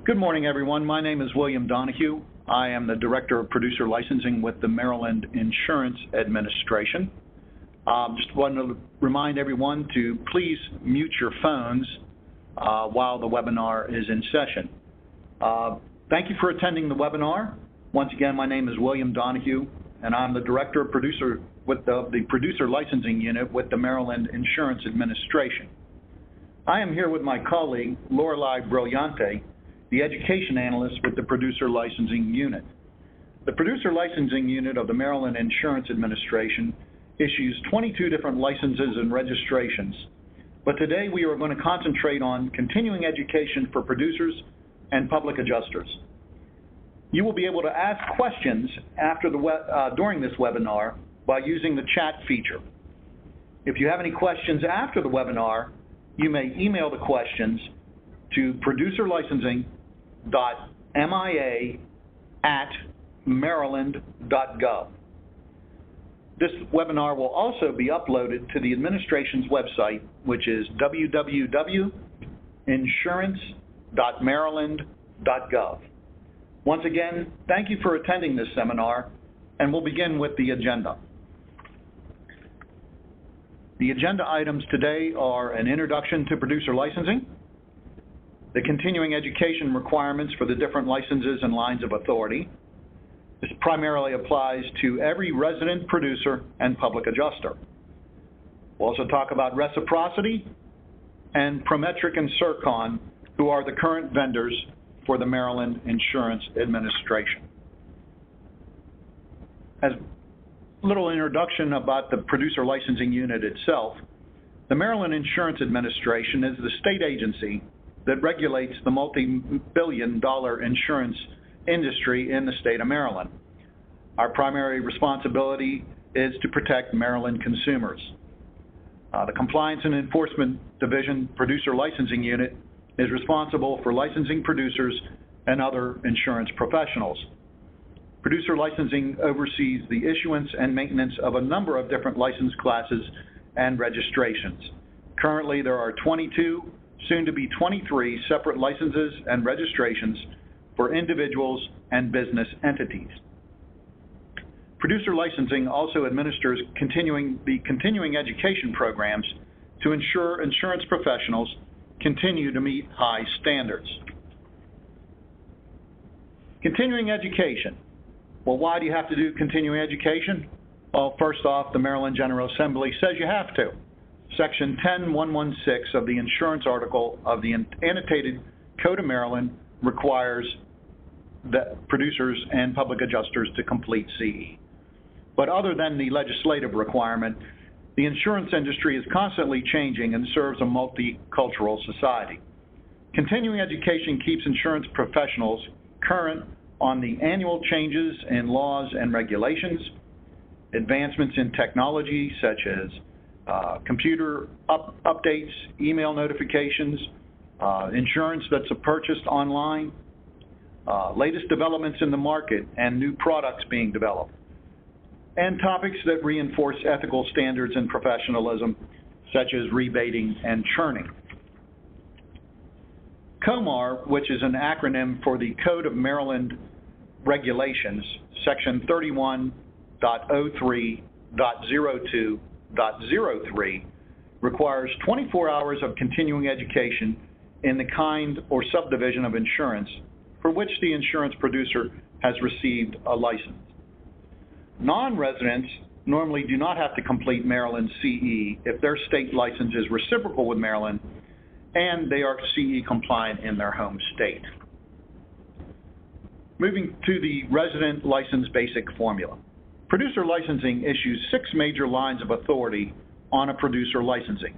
Good morning, everyone. My name is William Donahue. I am the Director of Producer Licensing with the Maryland Insurance Administration. Just wanted to remind everyone to please mute your phones while the webinar is in session. Thank you for attending the webinar. Once again, my name is William Donahue, and I'm the Director of Producer with the Producer Licensing Unit with the Maryland Insurance Administration. I am here with my colleague, Lorelei Brilliante, the Education Analyst with the Producer Licensing Unit. The Producer Licensing Unit of the Maryland Insurance Administration issues 22 different licenses and registrations, but today we are going to concentrate on continuing education for producers and public adjusters. You will be able to ask questions after during this webinar by using the chat feature. If you have any questions after the webinar, you may email the questions to producerlicensing.mia@maryland.gov. This webinar will also be uploaded to the administration's website, which is www.insurance.maryland.gov. Once again, thank you for attending this seminar, and we'll begin with the agenda. The agenda items today are an introduction to producer licensing, the continuing education requirements for the different licenses and lines of authority. This primarily applies to every resident producer and public adjuster. We'll also talk about Reciprocity and Prometric and Circon, who are the current vendors for the Maryland Insurance Administration. As a little introduction about the Producer Licensing Unit itself, the Maryland Insurance Administration is the state agency that regulates the multi-billion-dollar insurance industry in the state of Maryland. Our primary responsibility is to protect Maryland consumers. The Compliance and Enforcement Division Producer Licensing Unit is responsible for licensing producers and other insurance professionals. Producer licensing oversees the issuance and maintenance of a number of different license classes and registrations. Currently, there are 22, soon to be 23 separate licenses and registrations for individuals and business entities. Producer licensing also administers the continuing education programs to ensure insurance professionals continue to meet high standards. Continuing education. Well, why do you have to do continuing education? Well, first off, the Maryland General Assembly says you have to. Section 10116 of the insurance article of the Annotated Code of Maryland requires that producers and public adjusters to complete CE. But other than the legislative requirement, the insurance industry is constantly changing and serves a multicultural society. Continuing education keeps insurance professionals current on the annual changes in laws and regulations, advancements in technology such as computer updates, email notifications, insurance that's purchased online, latest developments in the market and new products being developed, and topics that reinforce ethical standards and professionalism, such as rebating and churning. COMAR, which is an acronym for the Code of Maryland Regulations, Section 31.03.02.03, requires 24 hours of continuing education in the kind or subdivision of insurance for which the insurance producer has received a license. Non-residents normally do not have to complete Maryland CE if their state license is reciprocal with Maryland and they are CE compliant in their home state. Moving to the resident license basic formula. Producer licensing issues 6 major lines of authority on a producer licensing.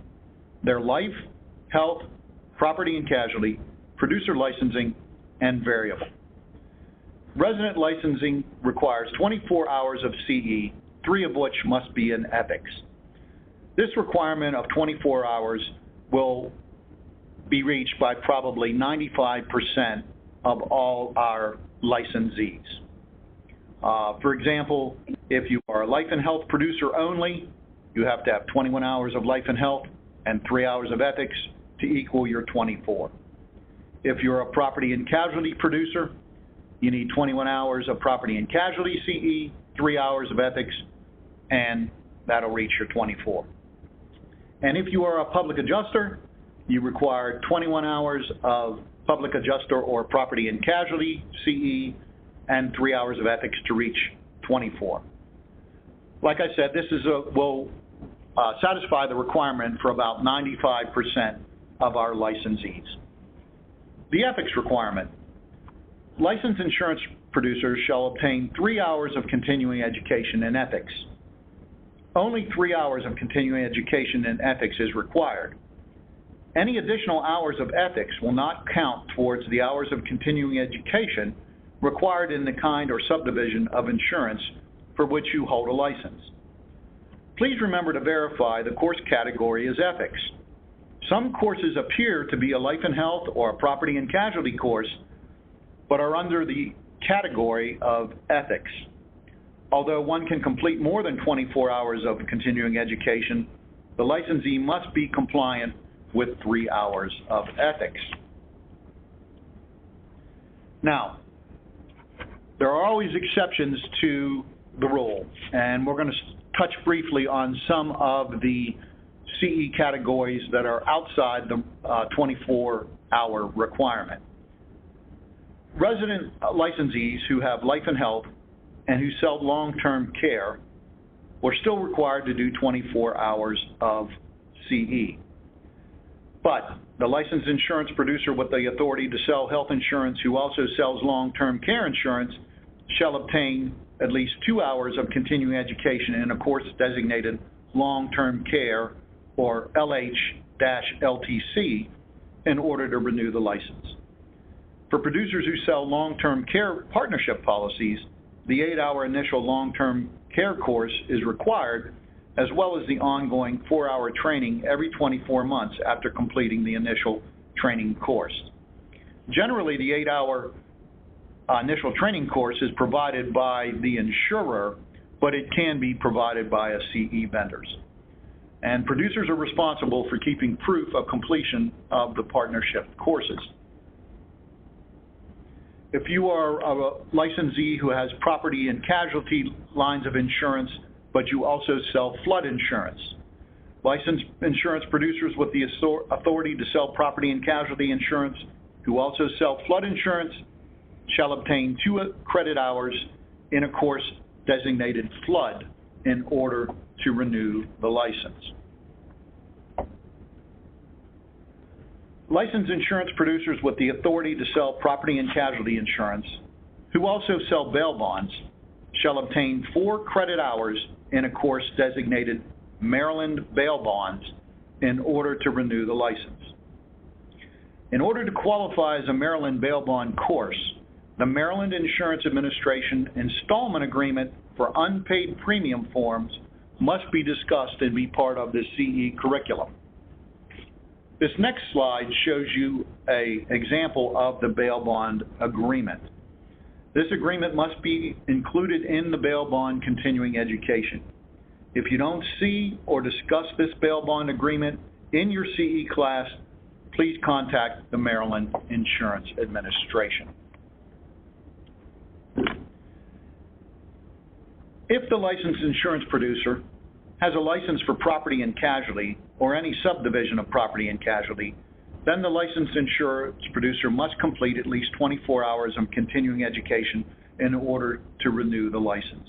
They're life, health, property and casualty, producer licensing, and variable. Resident licensing requires 24 hours of CE, 3 of which must be in ethics. This requirement of 24 hours will be reached by probably 95% of all our licensees. For example, if you are a life and health producer only, you have to have 21 hours of life and health and 3 hours of ethics to equal your 24. If you're a property and casualty producer, you need 21 hours of property and casualty CE, 3 hours of ethics, and that'll reach your 24. And if you are a public adjuster, you require 21 hours of public adjuster or property and casualty CE and 3 hours of ethics to reach 24. Like I said, this will satisfy the requirement for about 95% of our licensees. The ethics requirement. Licensed insurance producers shall obtain 3 hours of continuing education in ethics. Only 3 hours of continuing education in ethics is required. Any additional hours of ethics will not count towards the hours of continuing education required in the kind or subdivision of insurance for which you hold a license. Please remember to verify the course category as ethics. Some courses appear to be a life and health or a property and casualty course, but are under the category of ethics. Although one can complete more than 24 hours of continuing education, the licensee must be compliant with 3 hours of ethics. Now, there are always exceptions to the rule, and we're going to touch briefly on some of the CE categories that are outside the 24-hour requirement. Resident licensees who have life and health and who sell long-term care are still required to do 24 hours of CE. But the licensed insurance producer with the authority to sell health insurance who also sells long-term care insurance shall obtain at least 2 hours of continuing education in a course designated long-term care or LH-LTC in order to renew the license. For producers who sell long-term care partnership policies, the 8-hour initial long-term care course is required, as well as the ongoing 4-hour training every 24 months after completing the initial training course. Generally, the 8-hour initial training course is provided by the insurer, but it can be provided by CE vendors. And producers are responsible for keeping proof of completion of the partnership courses. If you are a licensee who has property and casualty lines of insurance, but you also sell flood insurance, licensed insurance producers with the authority to sell property and casualty insurance who also sell flood insurance shall obtain 2 credit hours in a course designated flood in order to renew the license. Licensed insurance producers with the authority to sell property and casualty insurance who also sell bail bonds shall obtain 4 credit hours in a course designated Maryland Bail Bonds in order to renew the license. In order to qualify as a Maryland Bail Bond course, the Maryland Insurance Administration installment agreement for unpaid premium forms must be discussed and be part of the CE curriculum. This next slide shows you an example of the bail bond agreement. This agreement must be included in the bail bond continuing education. If you don't see or discuss this bail bond agreement in your CE class, please contact the Maryland Insurance Administration. If the licensed insurance producer has a license for property and casualty or any subdivision of property and casualty, then the licensed insurance producer must complete at least 24 hours of continuing education in order to renew the license.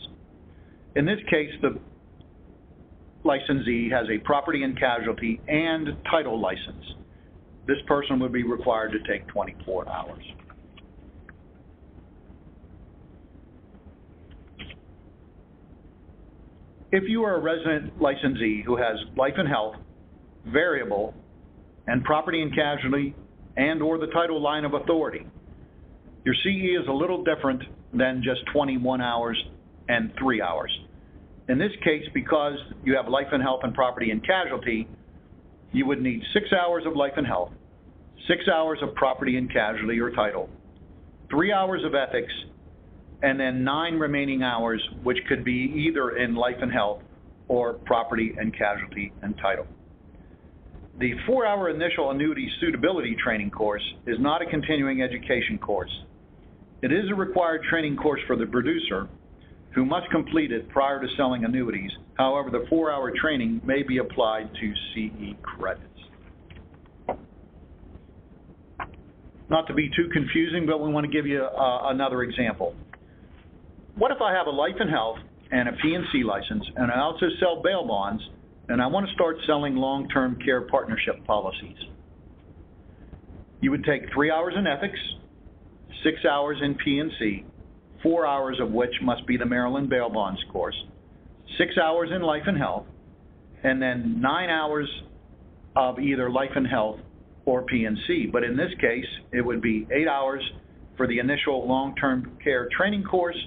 In this case, the licensee has a property and casualty and title license. This person would be required to take 24 hours. If you are a resident licensee who has life and health, variable, and property and casualty and or the title line of authority, your CE is a little different than just 21 hours and 3 hours. In this case, because you have life and health and property and casualty, you would need 6 hours of life and health, 6 hours of property and casualty or title, 3 hours of ethics, and then 9 remaining hours, which could be either in life and health or property and casualty and title. The 4-hour initial annuity suitability training course is not a continuing education course. It is a required training course for the producer who must complete it prior to selling annuities. However, the 4-hour training may be applied to CE credits. Not to be too confusing, but we want to give you another example. What if I have a life and health and a P&C license, and I also sell bail bonds, and I want to start selling long-term care partnership policies? You would take 3 hours in ethics, 6 hours in P&C, 4 hours of which must be the Maryland bail bonds course, 6 hours in life and health, and then 9 hours of either life and health or P&C. But in this case, it would be 8 hours for the initial long-term care training course,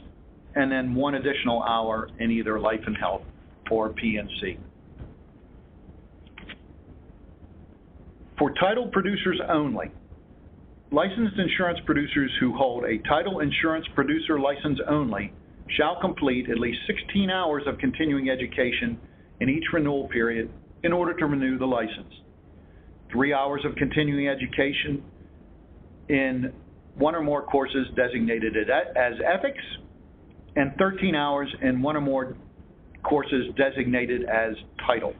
and then 1 additional hour in either life and health or P&C. For title producers only, licensed insurance producers who hold a title insurance producer license only shall complete at least 16 hours of continuing education in each renewal period in order to renew the license. 3 hours of continuing education in 1 or more courses designated as ethics, and 13 hours in 1 or more courses designated as title.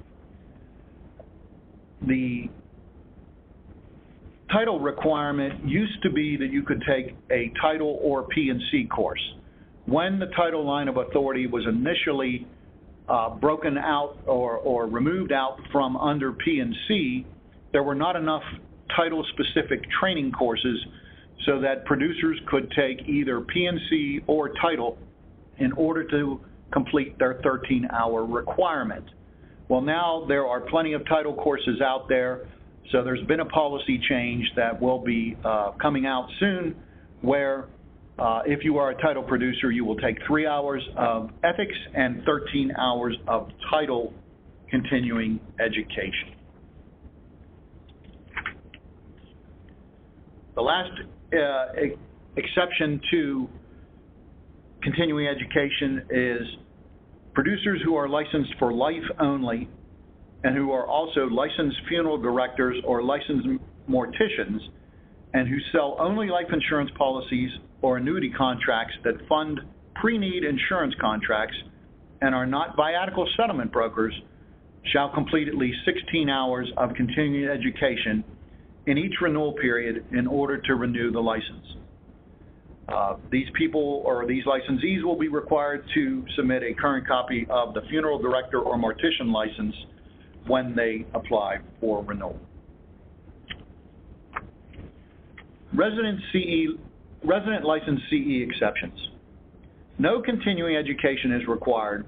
The title requirement used to be that you could take a title or P&C course. When the title line of authority was initially broken out or removed out from under P&C, there were not enough title-specific training courses so that producers could take either P&C or title in order to complete their 13-hour requirement. Well, now there are plenty of title courses out there, so there's been a policy change that will be coming out soon where if you are a title producer, you will take 3 hours of ethics and 13 hours of title continuing education. The last exception to continuing education is producers who are licensed for life only and who are also licensed funeral directors or licensed morticians and who sell only life insurance policies or annuity contracts that fund pre-need insurance contracts and are not viatical settlement brokers shall complete at least 16 hours of continuing education in each renewal period in order to renew the license. These people or these licensees will be required to submit a current copy of the funeral director or mortician license when they apply for renewal. Resident license CE exceptions. No continuing education is required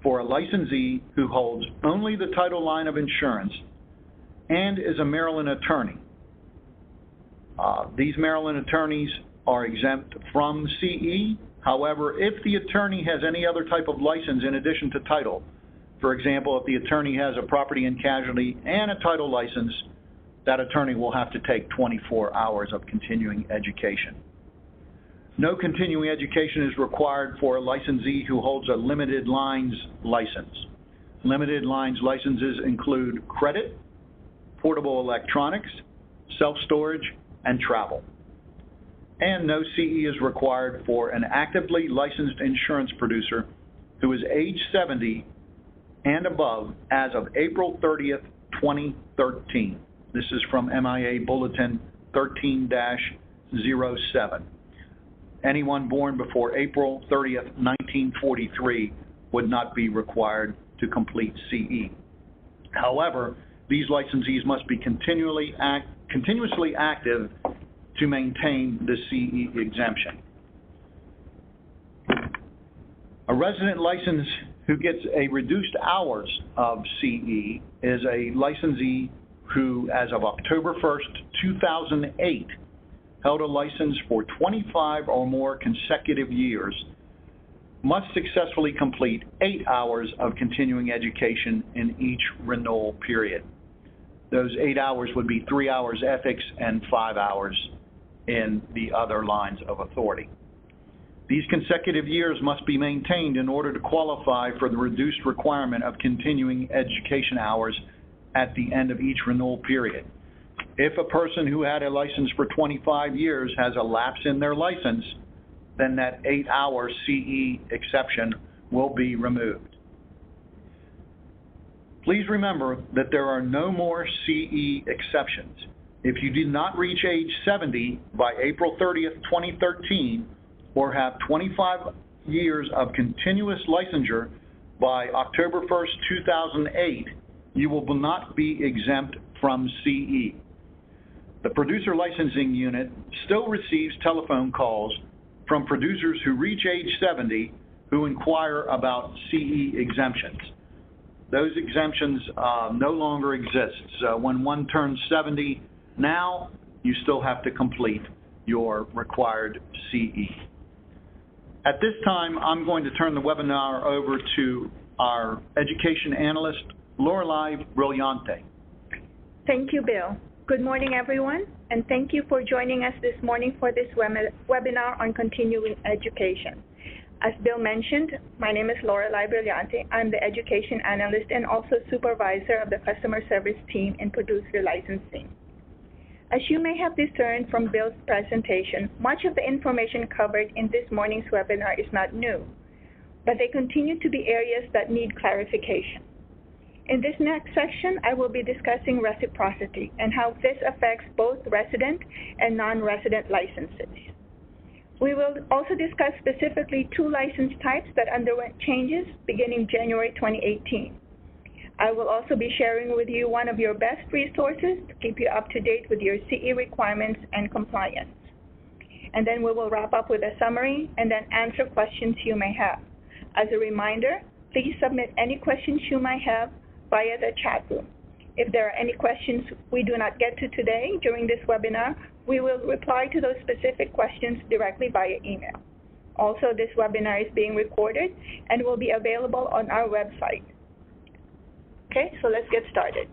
for a licensee who holds only the title line of insurance and is a Maryland attorney. These Maryland attorneys are exempt from CE. However, if the attorney has any other type of license in addition to title, for example, if the attorney has a property and casualty and a title license, that attorney will have to take 24 hours of continuing education. No continuing education is required for a licensee who holds a limited lines license. Limited lines licenses include credit, portable electronics, self-storage, and travel. And no CE is required for an actively licensed insurance producer who is age 70 and above as of April 30th, 2013. This is from MIA Bulletin 13-07. Anyone born before April 30th, 1943 would not be required to complete CE. However, these licensees must be continuously active to maintain the CE exemption. A resident license who gets a reduced hours of CE is a licensee who, as of October 1st, 2008, held a license for 25 or more consecutive years, must successfully complete 8 hours of continuing education in each renewal period. Those 8 hours would be 3 hours ethics and 5 hours in the other lines of authority. These consecutive years must be maintained in order to qualify for the reduced requirement of continuing education hours at the end of each renewal period. If a person who had a license for 25 years has a lapse in their license, then that 8-hour CE exception will be removed. Please remember that there are no more CE exceptions. If you did not reach age 70 by April 30th, 2013, or have 25 years of continuous licensure by October 1st, 2008, you will not be exempt from CE. The Producer Licensing Unit still receives telephone calls from producers who reach age 70 who inquire about CE exemptions. Those exemptions no longer exist. So when one turns 70 now, you still have to complete your required CE. At this time, I'm going to turn the webinar over to our education analyst, Lorelei Brillante. Thank you, Bill. Good morning, everyone, and thank you for joining us this morning for this webinar on continuing education. As Bill mentioned, my name is Lorelei Brillante. I'm the education analyst and also supervisor of the customer service team in producer licensing. As you may have discerned from Bill's presentation, much of the information covered in this morning's webinar is not new, but they continue to be areas that need clarification. In this next section, I will be discussing reciprocity and how this affects both resident and non-resident licenses. We will also discuss specifically 2 license types that underwent changes beginning January 2018. I will also be sharing with you one of your best resources to keep you up to date with your CE requirements and compliance. And then we will wrap up with a summary and then answer questions you may have. As a reminder, please submit any questions you might have via the chat room. If there are any questions we do not get to today during this webinar, we will reply to those specific questions directly via email. Also, this webinar is being recorded and will be available on our website. Okay, so let's get started.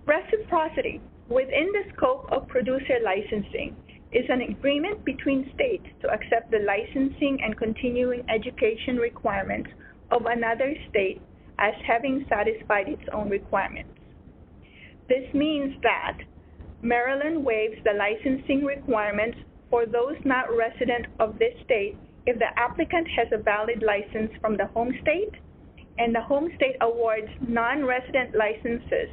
Reciprocity, within the scope of producer licensing, is an agreement between states to accept the licensing and continuing education requirements of another state as having satisfied its own requirements. This means that Maryland waives the licensing requirements for those not resident of this state if the applicant has a valid license from the home state and the home state awards non-resident licenses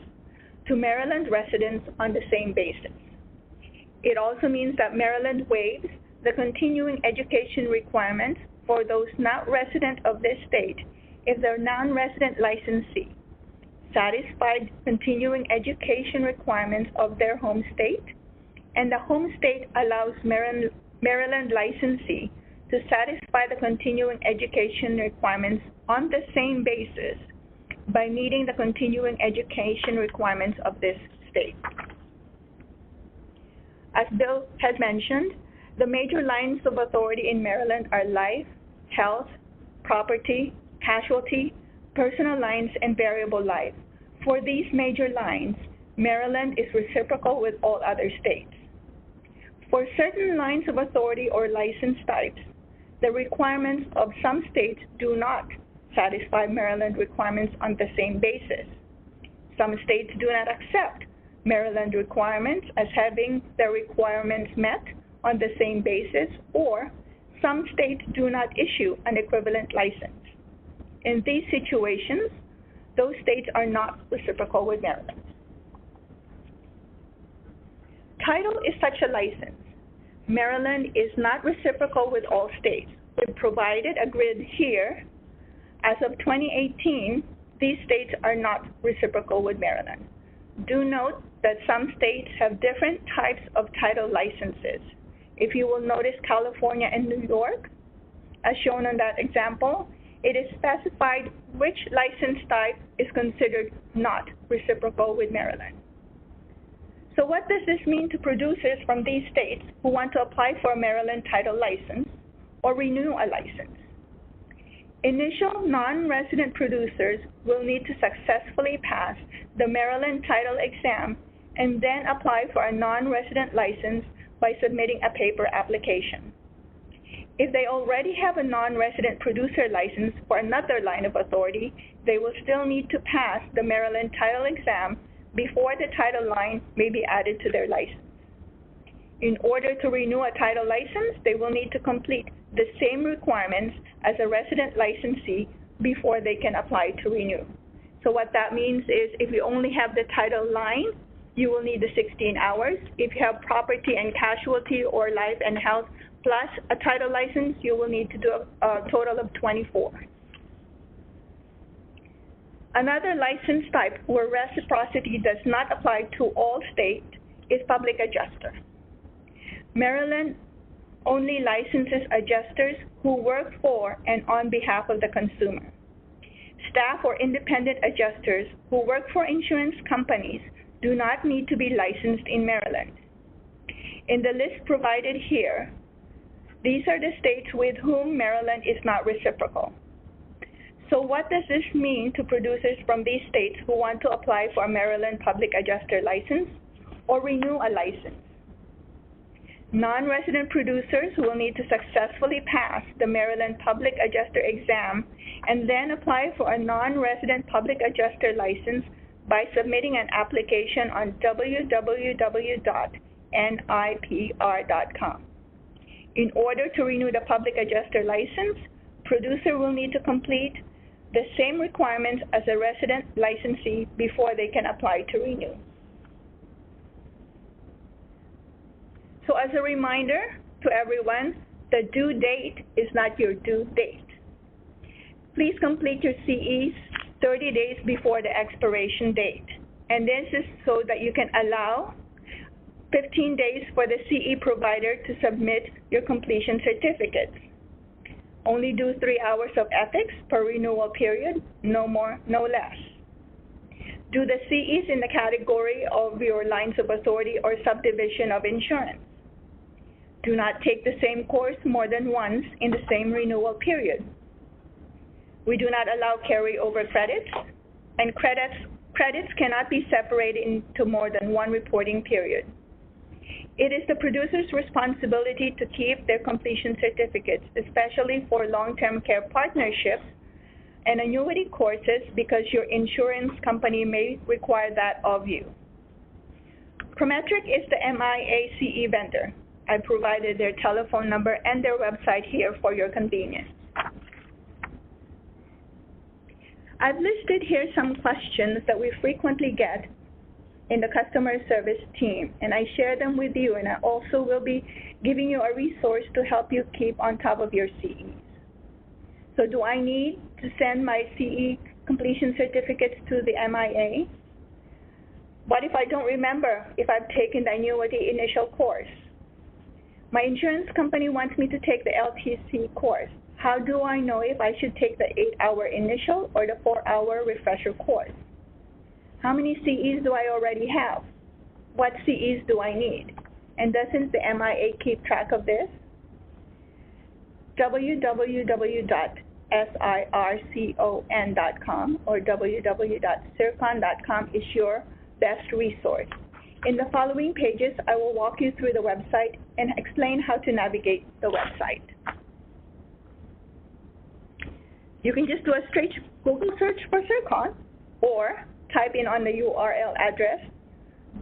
to Maryland residents on the same basis. It also means that Maryland waives the continuing education requirements for those not resident of this state if their non-resident licensee satisfied continuing education requirements of their home state, and the home state allows Maryland licensee to satisfy the continuing education requirements on the same basis by meeting the continuing education requirements of this state. As Bill has mentioned, the major lines of authority in Maryland are life, health, property, casualty, personal lines, and variable life. For these major lines, Maryland is reciprocal with all other states. For certain lines of authority or license types, the requirements of some states do not satisfy Maryland requirements on the same basis. Some states do not accept Maryland requirements as having their requirements met on the same basis, or some states do not issue an equivalent license. In these situations, those states are not reciprocal with Maryland. Title is such a license. Maryland is not reciprocal with all states. We provided a grid here. As of 2018, these states are not reciprocal with Maryland. Do note that some states have different types of title licenses. If you will notice California and New York, as shown on that example, it is specified which license type is considered not reciprocal with Maryland. So what does this mean to producers from these states who want to apply for a Maryland title license or renew a license? Initial non-resident producers will need to successfully pass the Maryland title exam and then apply for a non-resident license by submitting a paper application. If they already have a non-resident producer license for another line of authority, they will still need to pass the Maryland title exam before the title line may be added to their license. In order to renew a title license, they will need to complete the same requirements as a resident licensee before they can apply to renew. So what that means is if you only have the title line, you will need the 16 hours. If you have property and casualty or life and health plus a title license, you will need to do a total of 24. Another license type where reciprocity does not apply to all states is public adjuster. Maryland only licenses adjusters who work for and on behalf of the consumer. Staff or independent adjusters who work for insurance companies do not need to be licensed in Maryland. In the list provided here, these are the states with whom Maryland is not reciprocal. So what does this mean to producers from these states who want to apply for a Maryland public adjuster license or renew a license? Non-resident producers will need to successfully pass the Maryland public adjuster exam and then apply for a non-resident public adjuster license by submitting an application on www.nipr.com. In order to renew the public adjuster license, producer will need to complete the same requirements as a resident licensee before they can apply to renew. So as a reminder to everyone, the due date is not your due date. Please complete your CEs 30 days before the expiration date. And this is so that you can allow 15 days for the CE provider to submit your completion certificates. Only do 3 hours of ethics per renewal period, no more, no less. Do the CEs in the category of your lines of authority or subdivision of insurance. Do not take the same course more than once in the same renewal period. We do not allow carryover credits, and credits cannot be separated into more than one reporting period. It is the producer's responsibility to keep their completion certificates, especially for long-term care partnerships and annuity courses, because your insurance company may require that of you. Prometric is the MIA CE vendor. I provided their telephone number and their website here for your convenience. I've listed here some questions that we frequently get in the customer service team, and I share them with you, and I also will be giving you a resource to help you keep on top of your CEs. So do I need to send my CE completion certificates to the MIA? What if I don't remember if I've taken the annuity initial course? My insurance company wants me to take the LTC course. How do I know if I should take the 8-hour initial or the 4-hour refresher course? How many CEs do I already have? What CEs do I need? And doesn't the MIA keep track of this? www.sircon.com or www.sircon.com is your best resource. In the following pages, I will walk you through the website and explain how to navigate the website. You can just do a straight Google search for Sircon or type in on the URL address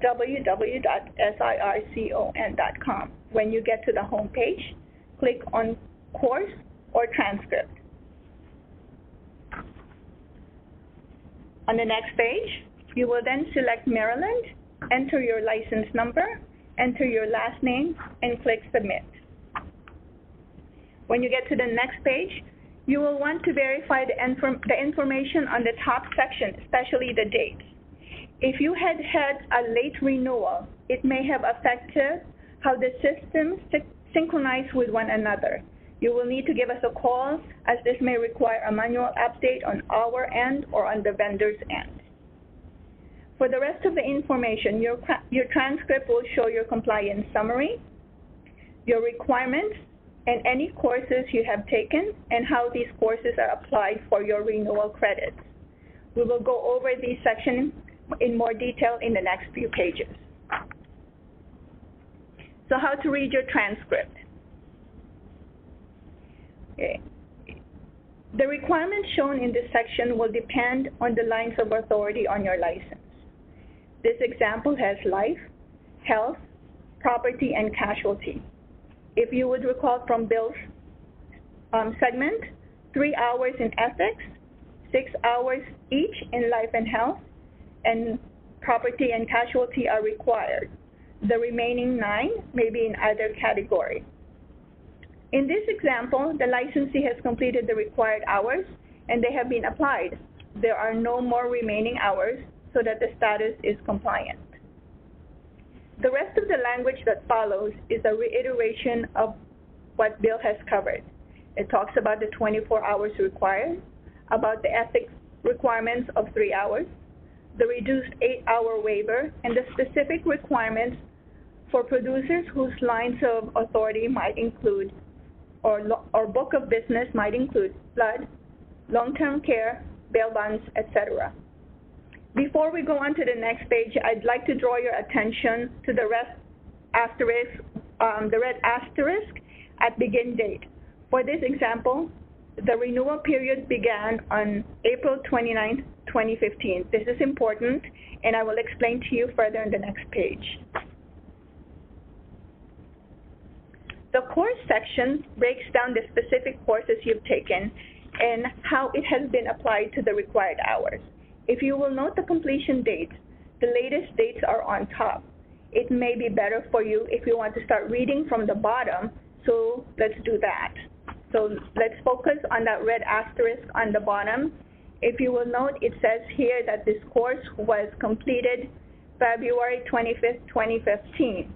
www.sircon.com. When you get to the home page, click on course or transcript. On the next page, you will then select Maryland, enter your license number, enter your last name, and click submit. When you get to the next page, you will want to verify the information on the top section, especially the dates. If you had a late renewal, it may have affected how the systems synchronize with one another. You will need to give us a call, as this may require a manual update on our end or on the vendor's end. For the rest of the information, your transcript will show your compliance summary, your requirements, and any courses you have taken, and how these courses are applied for your renewal credits. We will go over these sections in more detail in the next few pages. So how to read your transcript. Okay. The requirements shown in this section will depend on the lines of authority on your license. This example has life, health, property, and casualty. If you would recall from Bill's segment, 3 hours in ethics, 6 hours each in life and health, and property and casualty are required. The remaining 9 may be in either category. In this example, the licensee has completed the required hours and they have been applied. There are no more remaining hours so that the status is compliant. The rest of the language that follows is a reiteration of what Bill has covered. It talks about the 24 hours required, about the ethics requirements of 3 hours, the reduced 8-hour waiver, and the specific requirements for producers whose lines of authority might include or book of business might include flood, long-term care, bail bonds, etc. Before we go on to the next page, I'd like to draw your attention to the red asterisk at begin date. For this example, the renewal period began on April 29, 2015. This is important, and I will explain to you further in the next page. The course section breaks down the specific courses you've taken and how it has been applied to the required hours. If you will note the completion dates, the latest dates are on top. It may be better for you if you want to start reading from the bottom, so let's do that. So let's focus on that red asterisk on the bottom. If you will note, it says here that this course was completed February 25th, 2015.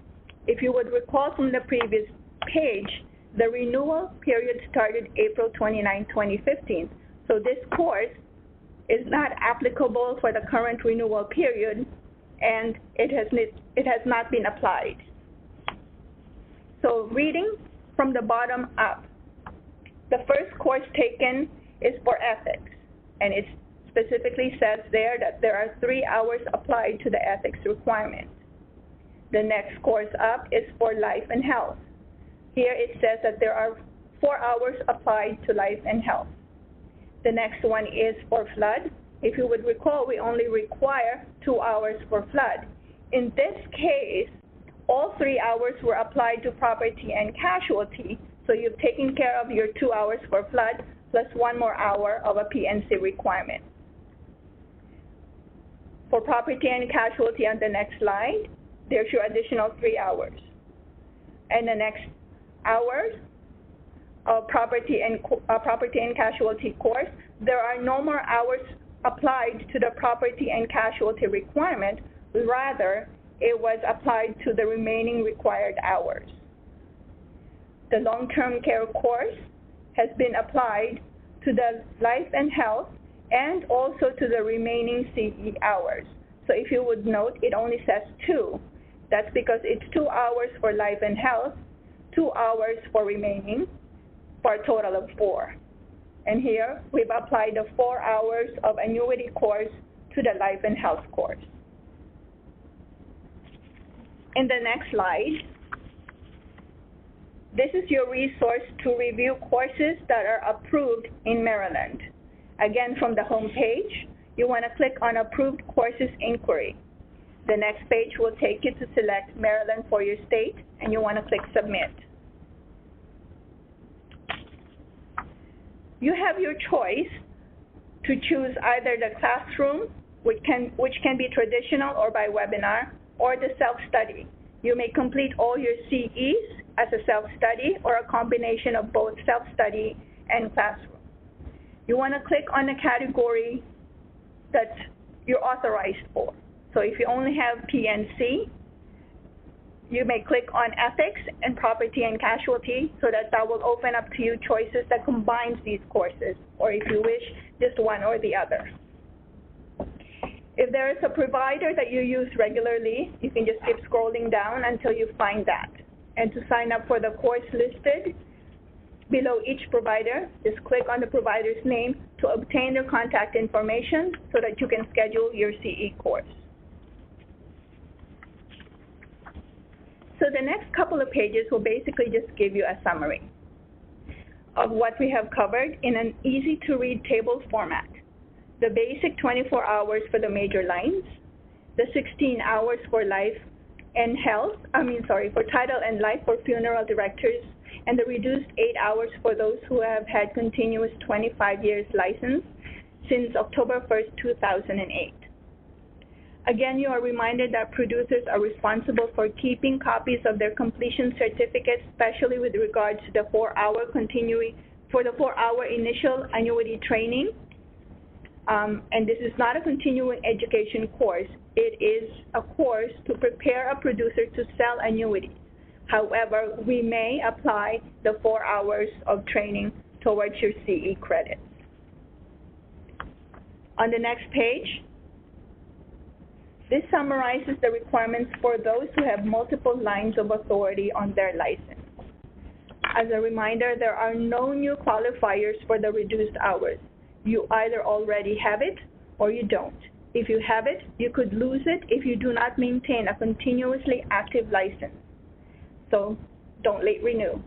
If you would recall from the previous page, the renewal period started April 29, 2015. So this course is not applicable for the current renewal period, and it has not been applied. So reading from the bottom up, the first course taken is for ethics, and it specifically says there that there are 3 hours applied to the ethics requirement. The next course up is for life and health. Here it says that there are 4 hours applied to life and health. The next one is for flood. If you would recall, we only require 2 hours for flood. In this case, all 3 hours were applied to property and casualty, so you've taken care of your 2 hours for flood plus 1 more hour of a PNC requirement. For property and casualty on the next slide, there's your additional 3 hours. And the next hours of property and casualty course, there are no more hours applied to the property and casualty requirement. Rather, it was applied to the remaining required hours. The long-term care course has been applied to the life and health and also to the remaining CE hours. So if you would note, it only says 2. That's because it's 2 hours for life and health, 2 hours for remaining, for a total of 4. And here, we've applied the 4 hours of annuity course to the life and health course. In the next slide, this is your resource to review courses that are approved in Maryland. Again, from the home page, you want to click on Approved Courses Inquiry. The next page will take you to select Maryland for your state, and you want to click Submit. You have your choice to choose either the classroom, which can be traditional or by webinar, or the self-study. You may complete all your CEs as a self-study or a combination of both self-study and classroom. You want to click on the category that you're authorized for. So if you only have PNC, you may click on ethics and property and casualty so that will open up to you choices that combines these courses, or if you wish, just one or the other. If there is a provider that you use regularly, you can just keep scrolling down until you find that. And to sign up for the course listed below each provider, just click on the provider's name to obtain their contact information so that you can schedule your CE course. So the next couple of pages will basically just give you a summary of what we have covered in an easy-to-read table format. The basic 24 hours for the major lines, the 16 hours for life and health, for title and life for funeral directors, and the reduced 8 hours for those who have had continuous 25 years license since October 1st, 2008. Again, you are reminded that producers are responsible for keeping copies of their completion certificates, especially with regards to the 4-hour initial annuity training. And this is not a continuing education course. It is a course to prepare a producer to sell annuities. However, we may apply the 4 hours of training towards your CE credits. On the next page, this summarizes the requirements for those who have multiple lines of authority on their license. As a reminder, there are no new qualifiers for the reduced hours. You either already have it or you don't. If you have it, you could lose it if you do not maintain a continuously active license. So don't late renew.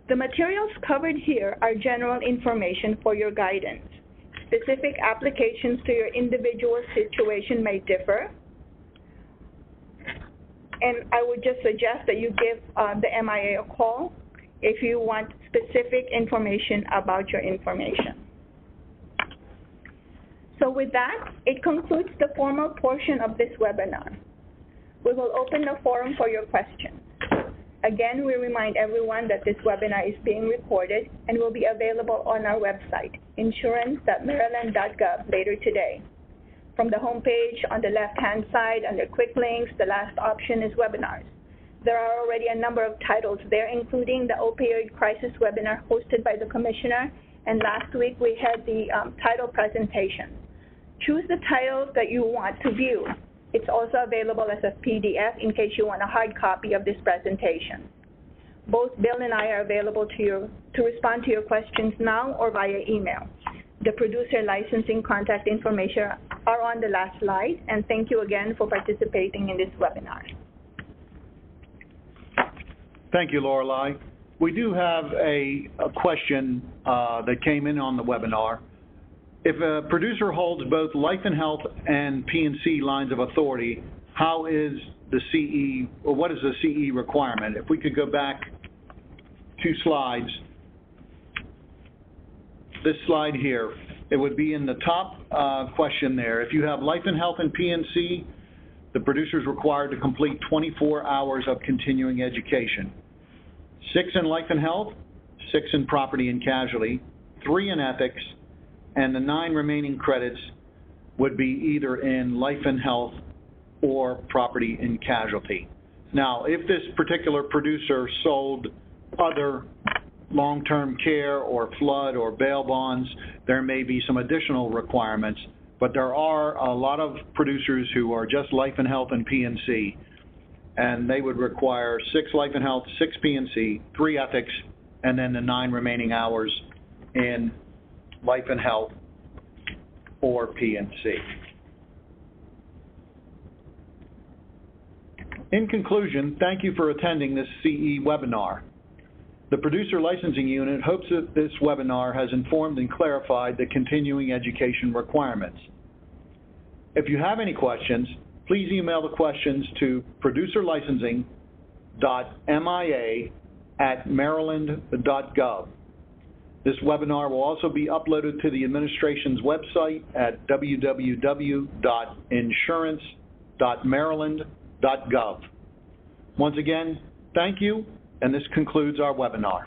The materials covered here are general information for your guidance. Specific applications to your individual situation may differ. And I would just suggest that you give the MIA a call if you want specific information about your information. So with that, it concludes the formal portion of this webinar. We will open the forum for your questions. Again, we remind everyone that this webinar is being recorded and will be available on our website, insurance.maryland.gov, later today. From the homepage on the left-hand side under Quick Links, the last option is Webinars. There are already a number of titles there, including the Opioid Crisis webinar hosted by the Commissioner, and last week we had the title presentation. Choose the titles that you want to view. It's also available as a PDF in case you want a hard copy of this presentation. Both Bill and I are available to respond to your questions now or via email. The producer licensing contact information are on the last slide, and thank you again for participating in this webinar. Thank you, Lorelei. We do have a question that came in on the webinar. If a producer holds both life and health and P&C lines of authority, how is the CE, or what is the CE requirement? If we could go back 2 slides. This slide here, it would be in the top question there. If you have life and health and P&C, the producer is required to complete 24 hours of continuing education. 6 in life and health, 6 in property and casualty, 3 in ethics, and the 9 remaining credits would be either in life and health or property and casualty. Now, if this particular producer sold other long-term care or flood or bail bonds, there may be some additional requirements, but there are a lot of producers who are just life and health and P&C, and they would require 6 life and health, 6 P&C, 3 ethics, and then the 9 remaining hours in life and health or P&C. In conclusion, thank you for attending this CE webinar. The Producer Licensing Unit hopes that this webinar has informed and clarified the continuing education requirements. If you have any questions, please email the questions to producerlicensing.mia@maryland.gov. This webinar will also be uploaded to the administration's website at www.insurance.maryland.gov. Once again, thank you, and this concludes our webinar.